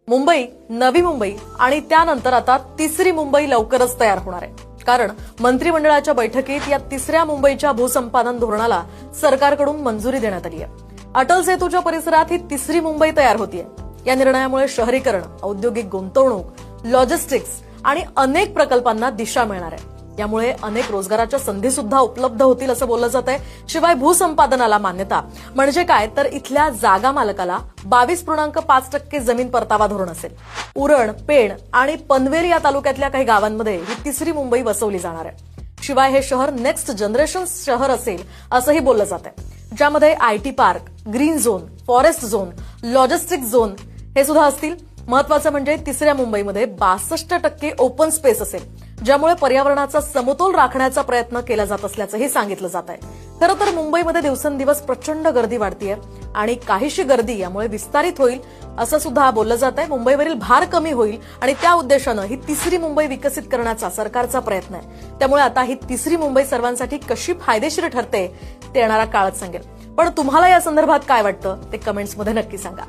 मुंबई, नवी मुंबई आणि त्यानंतर आता तिसरी मुंबई लवकरच तयार होणार आहे. कारण मंत्रिमंडळाच्या बैठकीत या तिसऱ्या मुंबईच्या भूसंपादन धोरणाला सरकारकडून मंजुरी देण्यात आली आहे. अटल सेतूच्या परिसरात ही तिसरी मुंबई तयार होतीये. या निर्णयामुळे शहरीकरण, औद्योगिक गुंतवणूक, लॉजिस्टिक्स आणि अनेक प्रकल्पांना दिशा मिळणार आहे. यामुळे अनेक रोजगाराच्या संधी सुद्धा उपलब्ध होतील असं बोललं जात आहे. शिवाय भूसंपादनाला मान्यता म्हणजे काय तर इथल्या जागा मालकाला 22.5% जमीन परतावा धोरण असेल. उरण, पेण आणि पनवेल या तालुक्यातल्या काही गावांमध्ये ही तिसरी मुंबई वसवली जाणार आहे. शिवाय हे शहर नेक्स्ट जनरेशन शहर असेल असंही बोललं जात आहे, ज्यामध्ये IT park, green zone, forest zone, logistic zone हे सुद्धा असतील. महत्वाचं म्हणजे तिसऱ्या मुंबईमध्ये 62% ओपन स्पेस असेल, ज्यामुळे पर्यावरणाचा समतोल राखण्याचा प्रयत्न केला जात असल्याचंही सांगितलं जात आहे. खरं तर मुंबईमध्ये दिवसेंदिवस प्रचंड गर्दी वाढतीये आणि काहीशी गर्दी यामुळे विस्तारित होईल असं सुद्धा बोललं जात आहे. मुंबईवरील भार कमी होईल आणि त्या उद्देशानं ही तिसरी मुंबई विकसित करण्याचा सरकारचा प्रयत्न आहे. त्यामुळे आता ही तिसरी मुंबई सर्वांसाठी कशी फायदेशीर ठरते ते येणारा काळच सांगेल. पण तुम्हाला या संदर्भात काय वाटतं ते कमेंट्समध्ये नक्की सांगा.